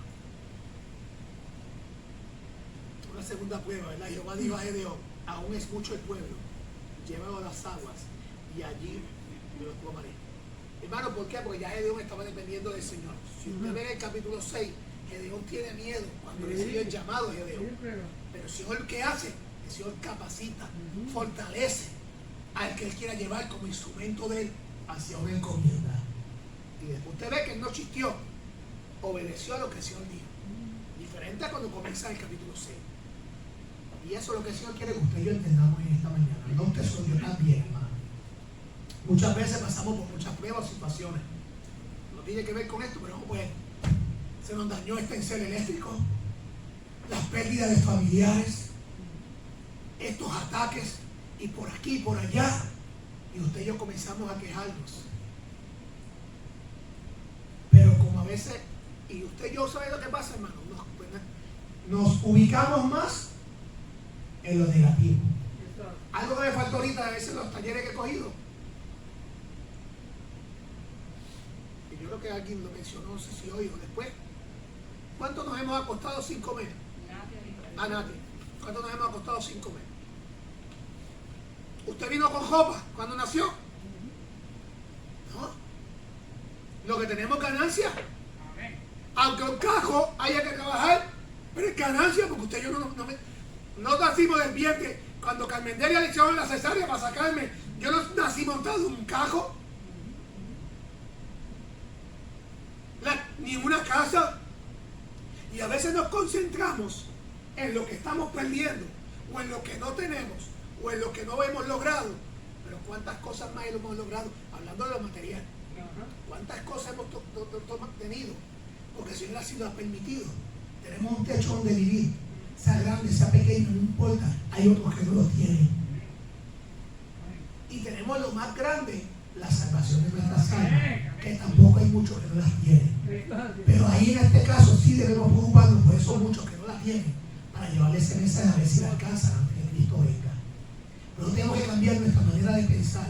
Una segunda prueba, ¿verdad? Jehová dijo a Gedeón: aún es mucho el pueblo, llévalo a las aguas y allí yo los tomaré. Hermano, ¿por qué? Porque ya Gedeón estaba dependiendo del Señor. Si usted ve en el capítulo 6, Gedeón tiene miedo cuando recibe el llamado de Gedeón. Sí, pero Pero el Señor, ¿qué hace? El Señor capacita, fortalece al que Él quiera llevar como instrumento de Él hacia una encomienda. Y después usted ve que Él no chisteó, obedeció a lo que el Señor dijo. Diferente a cuando comienza el capítulo 6. Y eso es lo que el Señor quiere que usted y yo entendamos en esta mañana. No usted solo, yo también, hermano. Muchas veces pasamos por muchas pruebas o situaciones. No tiene que ver con esto, pero pues se nos dañó este encel eléctrico, las pérdidas de familiares, estos ataques, y por aquí y por allá, y usted y yo comenzamos a quejarnos. Pero como a veces, y usted y yo sabe lo que pasa, hermano, nos ubicamos más en lo negativo. eso, Algo que me faltó ahorita a veces en los talleres que he cogido. Y yo creo que alguien lo mencionó, no sé si hoy o después. ¿Cuánto nos hemos acostado sin comer? A nadie. ¿Cuánto nos hemos acostado sin comer? ¿Usted vino con ropa cuando nació? No. Lo que tenemos ganancia. Amén. Aunque un cajo haya que trabajar, pero es ganancia porque usted y yo no nacimos del vientre. Cuando Carmendelia le echaron la cesárea para sacarme, yo no nací montado en un cajo. Ni una casa. Y a veces nos concentramos en lo que estamos perdiendo, o en lo que no tenemos, o en lo que no hemos logrado. Pero ¿cuántas cosas más hemos logrado? Hablando de lo material. ¿Cuántas cosas hemos tenido? Porque el Señor así lo ha permitido. Tenemos un techo donde vivir. Sea grande, sea pequeño, no importa. Hay otros que no lo tienen. Y tenemos lo más grande, la salvación de nuestras almas, que tampoco hay muchos que no las tienen. Pero ahí en este caso sí debemos preocuparnos por esos muchos que no las tienen, para llevarles ese mensaje a ver si la alcanzan antes que Cristo venga. Pero tenemos que cambiar nuestra manera de pensar.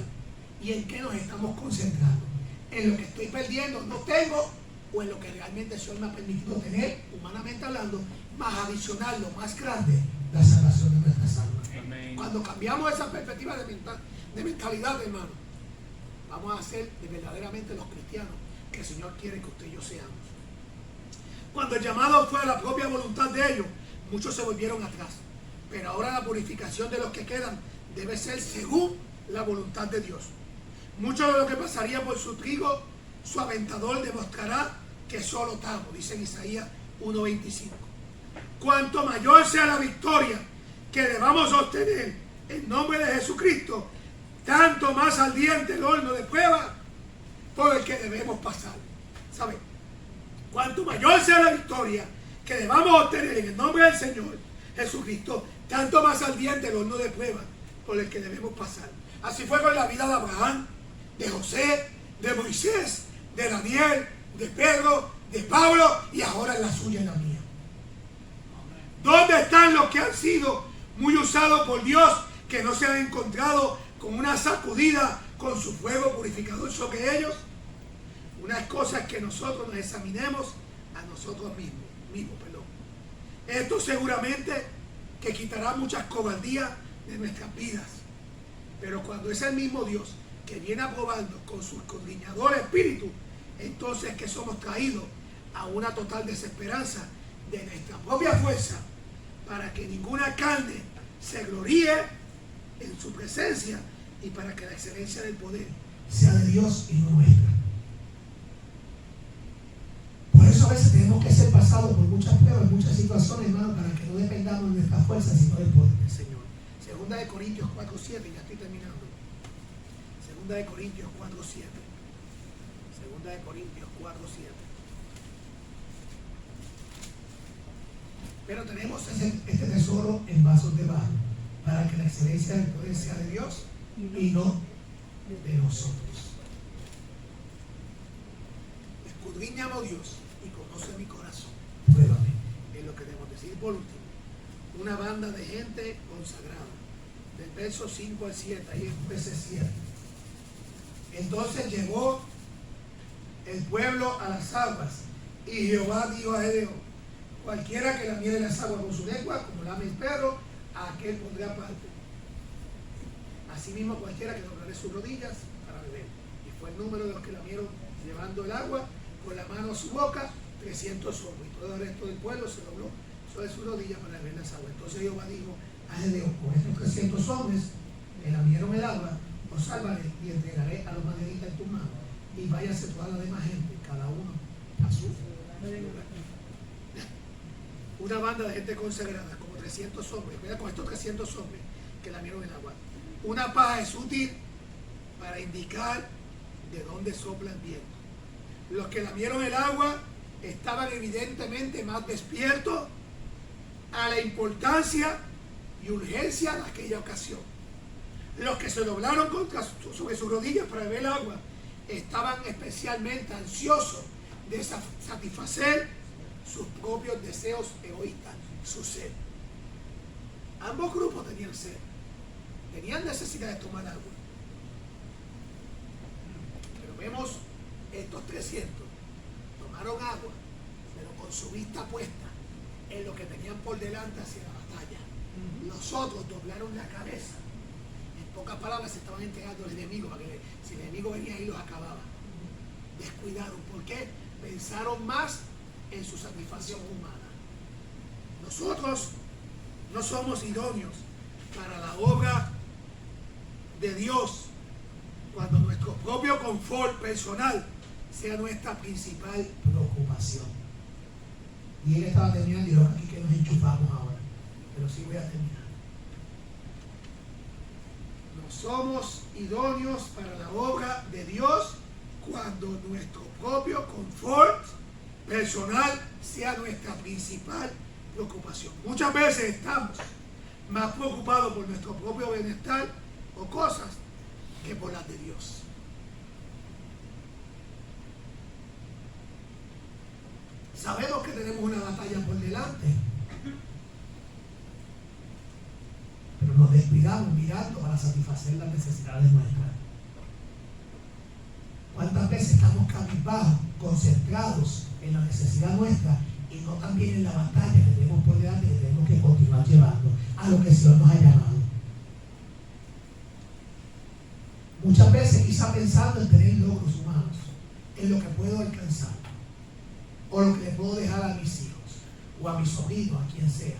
¿Y en qué nos estamos concentrando? ¿En lo que estoy perdiendo, no tengo? ¿O en lo que realmente el Señor me ha permitido tener, humanamente hablando, más adicional, lo más grande, la salvación de nuestras almas? Amén. Cuando cambiamos esa perspectiva de mentalidad, hermano, vamos a ser verdaderamente los cristianos que el Señor quiere que usted y yo seamos. Cuando el llamado fue a la propia voluntad de ellos, muchos se volvieron atrás. Pero ahora la purificación de los que quedan debe ser según la voluntad de Dios. Mucho de lo que pasaría por su trigo, su aventador demostrará que solo tamo, dice en Isaías 1:25. Cuanto mayor sea la victoria que debamos obtener en nombre de Jesucristo, tanto más ardiente el horno de prueba por el que debemos pasar. ¿Sabe? Cuanto mayor sea la victoria que debamos obtener en el nombre del Señor Jesucristo, tanto más ardiente el horno de prueba por el que debemos pasar. Así fue con la vida de Abraham, de José, de Moisés, de Daniel, de Pedro, de Pablo y ahora en la suya y la mía. ¿Dónde están los que han sido muy usados por Dios, que no se han encontrado con una sacudida con su fuego purificador sobre ellos? Una cosa es que nosotros nos examinemos a nosotros mismos, perdón. Esto seguramente que quitará muchas cobardías de nuestras vidas. Pero cuando es el mismo Dios que viene a probarnos con su escudriñador espíritu, entonces es que somos traídos a una total desesperanza de nuestra propia fuerza, para que ninguna carne se gloríe en su presencia y para que la excelencia del poder sea de Dios y no nuestra. Por eso a veces tenemos que ser pasados por muchas pruebas, muchas situaciones, hermano, para que no dependamos de nuestra fuerza, sino del poder del Señor. Segunda de Corintios 4:7, ya estoy terminando. Segunda de Corintios 4:7. Segunda de Corintios 4:7. Pero tenemos este tesoro en vasos de barro, para que la excelencia del poder sea de Dios y no de nosotros. Escudriñame, oh Dios, y conoce mi corazón. Pruébame. Es lo que debemos decir. Por último, una banda de gente consagrada. Del verso 5 al 7, ahí en Jueces 7. Entonces llegó el pueblo a las aguas, y Jehová dijo a Gedeón: cualquiera que lamiere las aguas con su lengua, como lame el perro, a aquel pondré aparte. Asimismo, cualquiera que doblare sus rodillas para beber. Y fue el número de los que lamieron llevando el agua con la mano a su boca, 300 hombres. Y todo el resto del pueblo se dobló sobre sus rodillas para beber las aguas. Entonces Jehová dijo a Gedeón: con estos 300 hombres que lamieron el agua, os salvaré y entregaré a los madianitas en tus manos. Y váyase toda la demás gente, cada uno a su lugar. Una banda de gente consagrada, como 300 hombres. Mira, con estos 300 hombres que lamieron el agua. Una paja es útil para indicar de dónde sopla el viento. Los que lamieron el agua estaban evidentemente más despiertos a la importancia y urgencia de aquella ocasión. Los que se doblaron sobre sus rodillas para beber el agua estaban especialmente ansiosos de satisfacer sus propios deseos egoístas, su sed. Ambos grupos tenían sed, tenían necesidad de tomar agua. Pero vemos estos 300 tomaron agua, pero con su vista puesta en lo que tenían por delante hacia la batalla. Los otros doblaron la cabeza. En pocas palabras, se estaban entregando al enemigo, para que si el enemigo venía ahí los acababa. Descuidaron. ¿Por qué? Pensaron más en su satisfacción humana. Nosotros no somos idóneos para la obra de Dios cuando nuestro propio confort personal sea nuestra principal preocupación. Y él estaba terminando, y aquí que nos enchufamos ahora, pero sí voy a terminar. No somos idóneos para la obra de Dios cuando nuestro propio confort personal sea nuestra principal preocupación. Muchas veces estamos más preocupados por nuestro propio bienestar o cosas que por las de Dios. Sabemos que tenemos una batalla por delante, pero nos descuidamos mirando para satisfacer las necesidades nuestras. ¿Cuántas veces estamos cabizbajos, concentrados en la necesidad nuestra y no también en la batalla que tenemos por delante, que tenemos que continuar llevando a lo que el Señor nos ha llamado? Muchas veces quizá pensando en tener logros humanos, en lo que puedo alcanzar, o lo que le puedo dejar a mis hijos, o a mis sobrinos, a quien sea.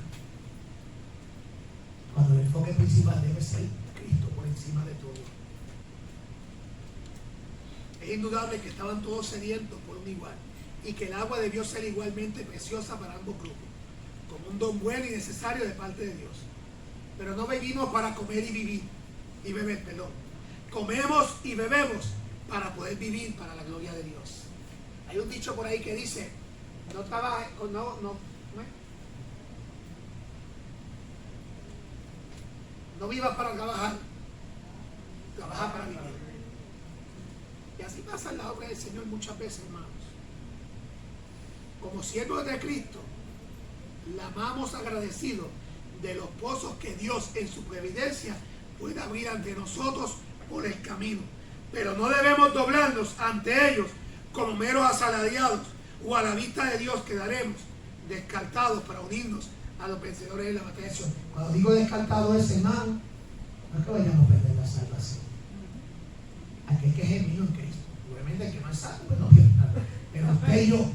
Cuando el enfoque principal debe ser Cristo por encima de todo. Es indudable que estaban todos sedientos por un igual, y que el agua debió ser igualmente preciosa para ambos grupos, como un don bueno y necesario de parte de Dios. Pero no vivimos para comer y vivir, y beber, perdón. Comemos y bebemos para poder vivir para la gloria de Dios. Hay un dicho por ahí que dice: no trabajes, no vivas para trabajar, trabaja para vivir. Y así pasa en la obra del Señor muchas veces, hermanos. Como siervos de Cristo, clamamos agradecidos de los pozos que Dios en su providencia puede abrir ante nosotros por el camino. Pero no debemos doblarnos ante ellos como meros asalariados, o a la vista de Dios quedaremos descartados para unirnos a los vencedores de la batalla de Sion. Cuando digo descartado es, hermano, no es que vayamos a perder la salvación. Aquel que es genuino en Cristo. Obviamente el que no es salvo, pues no pierde nada. Pero usted y yo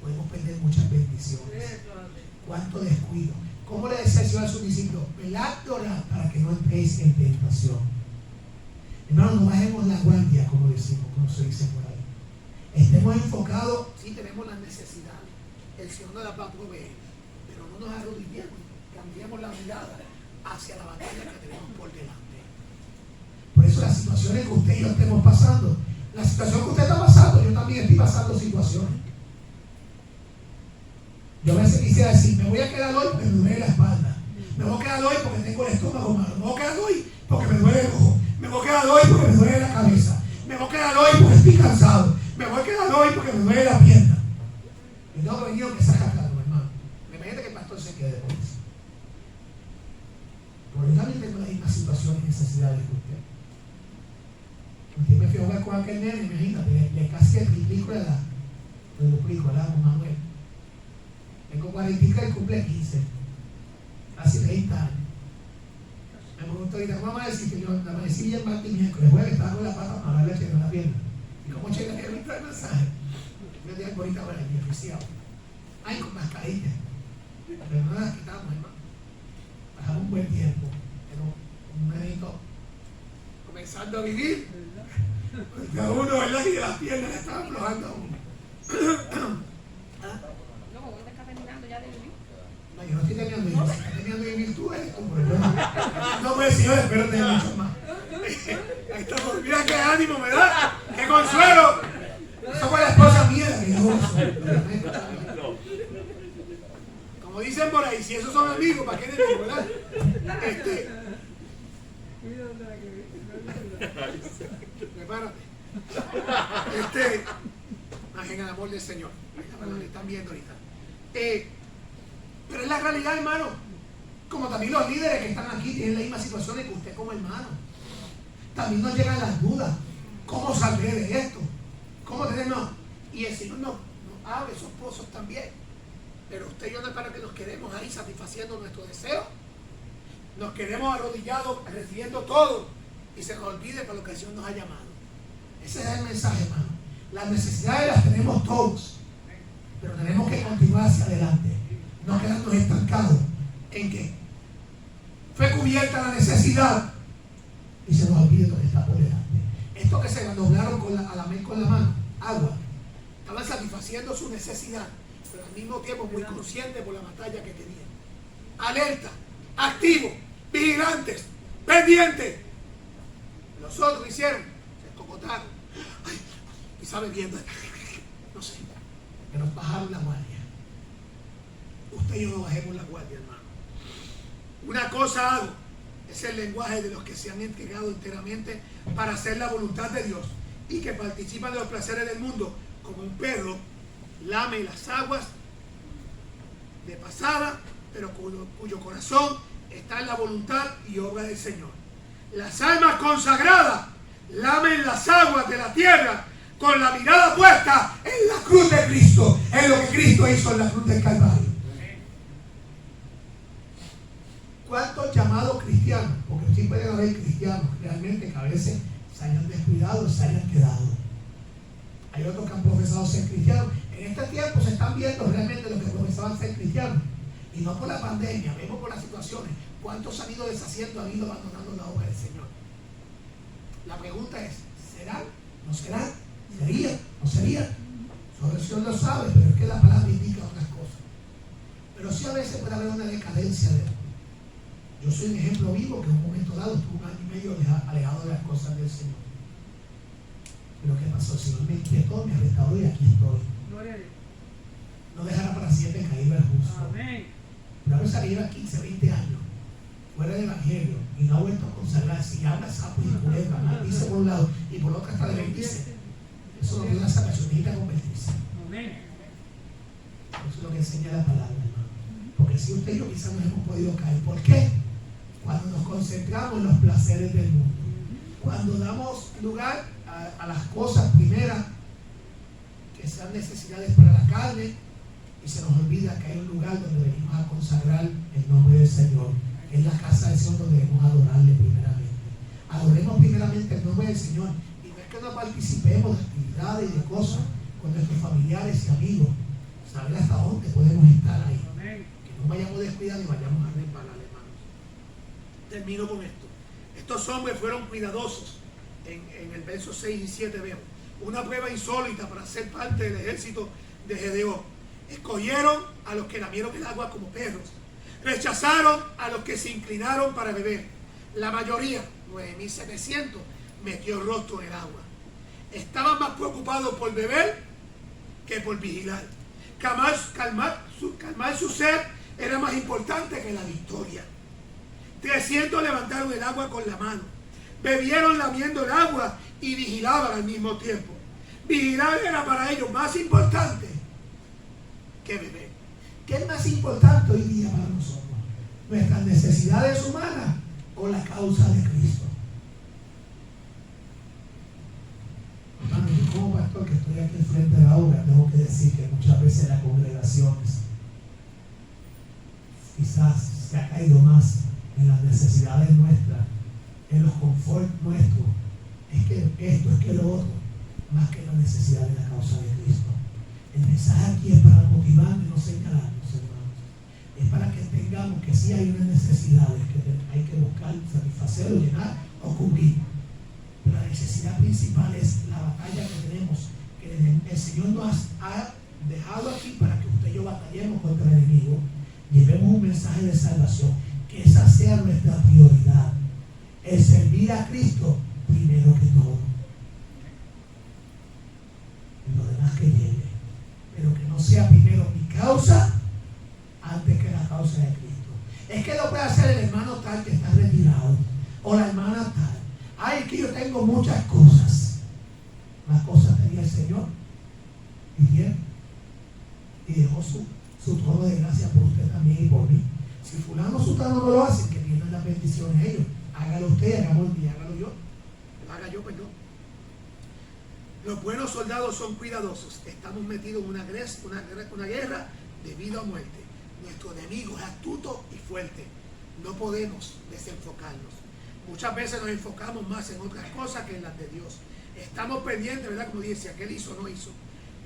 podemos perder muchas bendiciones. Cuánto descuido. ¿Cómo le decía el Señor a sus discípulos? Velad y orad para que no entréis en tentación. Hermano, no bajemos la guardia, como decimos, como se dice por ahí. Estemos enfocados. Sí, tenemos las necesidades. El Señor nos las va a proveer. Pero no nos arrodillemos. Cambiemos la mirada hacia la batalla que tenemos por delante. Por eso las situaciones que usted y yo estemos pasando, la situación que usted está pasando, yo también estoy pasando situaciones. Yo a veces quisiera decir, me voy a quedar hoy porque me duele la espalda. Me voy a quedar hoy porque tengo el estómago malo. Me voy a quedar hoy porque me duele el ojo. Me voy a quedar hoy porque me duele la cabeza. Me voy a quedar hoy porque estoy cansado. Me voy a quedar hoy porque me duele la pierna. Y tengo que venir aunque sea cantando, hermano. Me imagino que el pastor se quede por eso. Porque yo también tengo las mismas situaciones y necesidades que usted. Un día me fui a jugar con aquel nene, imagínate, le casi triplico la edad. Le duplico la edad con Manuel. Tengo 43 y cumple 15. Casi 30 años. Me pregunto ahorita, ¿cómo vamos a decir que yo amanecí bien martes y miércoles? Jueves estaba con la pata para darle en la pierna. ¿Y cómo checa el mensaje? Yo dije, ahorita, bueno, mi oficial. Ay, con mascarilla. Pero no las quitamos, hermano. Pasamos un buen tiempo. Pero un menito comenzando a vivir. Cada uno, ¿verdad? Y las piernas le estaban aflojando a uno. No, uno está terminando ya de vivir. No, yo no estoy terminando de vivir. Si estás terminando de vivir tú, eres tú. Pero yo no puedo decir, yo espero tener mucho más. Ahí estamos. Mira qué ánimo me da. ¡Qué consuelo! Eso fue la esposa mía la que yo Como dicen por ahí, si esos son amigos, ¿para qué enemigos, verdad? Prepárate. Más en el amor del Señor. Lo están viendo ahorita. Pero es la realidad, hermano. Como también los líderes que están aquí tienen las mismas situaciones que usted como hermano. También nos llegan las dudas. ¿Cómo saldré de esto? ¿Cómo tenemos? Y el Señor nos abre esos pozos también. Pero usted y yo no es para que nos quedemos ahí satisfaciendo nuestros deseos. Nos quedemos arrodillados, recibiendo todo. Y se nos olvide para lo que el Señor nos ha llamado. Ese es el mensaje, hermano. Las necesidades las tenemos todos. Pero tenemos que continuar hacia adelante. No quedarnos estancados en que fue cubierta la necesidad y se nos olvide lo que está por delante. Esto que se doblaron a la mano, agua, estaban satisfaciendo su necesidad, pero al mismo tiempo muy conscientes por la batalla que tenían. Alerta, activos, vigilantes, pendientes. Los otros hicieron, se escocotaron, quizá bebiendo, no sé, pero bajaron la guardia. Usted y yo no bajemos la guardia, hermano. Una cosa hago, es el lenguaje de los que se han entregado enteramente para hacer la voluntad de Dios y que participan de los placeres del mundo, como un perro lame las aguas de pasada, pero cuyo corazón está en la voluntad y obra del Señor. Las almas consagradas lamen las aguas de la tierra con la mirada puesta en la cruz de Cristo, en lo que Cristo hizo en la cruz del Calvario. ¿Cuántos llamados cristianos? Porque sí pueden haber cristianos realmente que a veces se hayan descuidado, se hayan quedado. Hay otros que han profesado ser cristianos. En este tiempo se están viendo realmente los que profesaban ser cristianos. Y no por la pandemia, vemos por las situaciones. ¿Cuántos han ido deshaciendo, han ido abandonando la obra del Señor? La pregunta es, ¿serán? ¿No serán? ¿Sería? ¿No sería? Solo el Señor lo sabe, pero es que la palabra indica otras cosas. Pero sí a veces puede haber una decadencia de él. Yo soy un ejemplo vivo que en un momento dado estuve 1 año y medio alejado de las cosas del Señor. Pero ¿qué pasó? El Señor me inquietó, me restauró y aquí estoy. Gloria a Dios. No dejará para siempre caer el justo. Amén. Pero a veces lleva 15, 20 años fuera del Evangelio y no ha vuelto a consagrarse y habla sapos y culebras, maldice por un lado y por otro hasta le bendice. Eso no tiene una salvación, necesita convertirse. Amén. Eso es lo que enseña la palabra, hermano. Porque si usted y yo quizás nos hemos podido caer. ¿Por qué? Cuando nos concentramos en los placeres del mundo. Cuando damos lugar a las cosas primeras sean necesidades para la carne y se nos olvida que hay un lugar donde venimos a consagrar el nombre del Señor. Es la casa del Señor donde debemos adorarle primeramente. Adoremos primeramente el nombre del Señor. Y no es que no participemos de actividades y de cosas con nuestros familiares y amigos. Saber hasta dónde podemos estar ahí. Amén. Que no vayamos descuidados y vayamos a resbalar, hermanos. Termino con esto. Estos hombres fueron cuidadosos. En el verso 6 y 7 vemos una prueba insólita para ser parte del ejército de Gedeón. Escogieron a los que lamieron el agua como perros. Rechazaron a los que se inclinaron para beber. La mayoría, 9.700, metió el rostro en el agua. Estaban más preocupados por beber que por vigilar. Calmar su sed era más importante que la victoria. 300 levantaron el agua con la mano. Bebieron lamiendo el agua y vigilaban al mismo tiempo. Vigilar era para ellos más importante que beber. ¿Qué es más importante hoy día para nosotros? ¿Nuestras necesidades humanas o la causa de Cristo? Hermano, yo como pastor que estoy aquí frente a la obra, tengo que decir que muchas veces las congregaciones quizás se ha caído más en las necesidades nuestras, en los confort nuestros. Es que esto, es que lo otro, más que la necesidad de la causa de Cristo. El mensaje aquí es para motivarnos y no señalarnos, hermanos. Es para que entendamos que sí hay unas necesidades que hay que buscar, satisfacer o llenar o cubrir. Pero la necesidad principal es la batalla que tenemos, que el Señor nos ha dejado aquí para que usted y yo batallemos contra el enemigo, llevemos un mensaje de salvación, que esa sea nuestra prioridad, el servir a Cristo primero que todo. Y lo demás que llegue, pero que no sea primero mi causa antes que la causa de Cristo. Es que lo puede hacer el hermano tal que está retirado, o la hermana tal. Ay, que yo tengo muchas cosas. Las cosas tenía el Señor y bien, y dejó su trono de gracia por usted también y por mí. Si fulano sutano no lo hace, que tienen las bendiciones ellos. Hágalo usted, hágalo yo. Haga yo, perdón. Los buenos soldados son cuidadosos. Estamos metidos en una guerra de vida o muerte. Nuestro enemigo es astuto y fuerte. No podemos desenfocarnos. Muchas veces nos enfocamos más en otras cosas que en las de Dios. Estamos pendientes, ¿verdad? Como dice, aquel hizo o no hizo.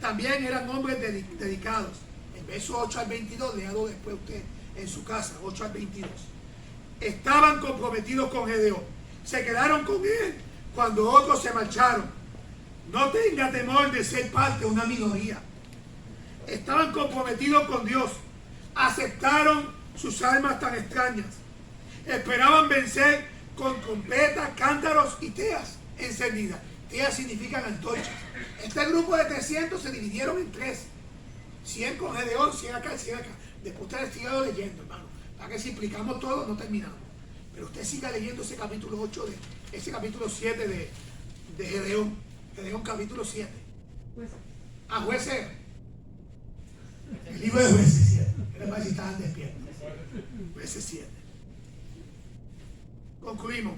También eran hombres dedicados. En verso 8 al 22, léalo después usted en su casa, 8 al 22. Estaban comprometidos con Gedeón. Se quedaron con él cuando otros se marcharon. No tenga temor de ser parte de una minoría. Estaban comprometidos con Dios. Aceptaron sus almas tan extrañas. Esperaban vencer con trompetas, cántaros y teas encendidas. Teas significan antorchas. Este grupo de 300 se dividieron en tres. 100 con Gedeón, 100 acá, 100 acá. Después ustedes sigan leyendo, hermano. Para que si explicamos todo, no terminamos. Pero usted siga leyendo ese capítulo 8, ese capítulo 7 de Gedeón. Gedeón capítulo 7. Pues, A Jueces. El libro de Jueces 7. ¿Qué les parece si estaban despiertos? Jueces 7. Concluimos.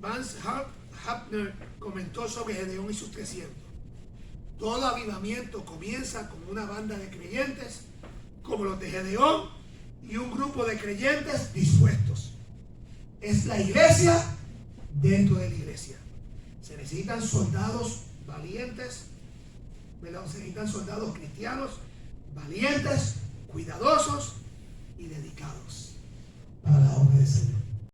Vance Hapner comentó sobre Gedeón y sus 300. Todo avivamiento comienza con una banda de creyentes como los de Gedeón y un grupo de creyentes dispuestos. Es la iglesia dentro de la iglesia. Se necesitan soldados valientes, ¿verdad? Se necesitan soldados cristianos valientes, cuidadosos y dedicados para la obra del Señor.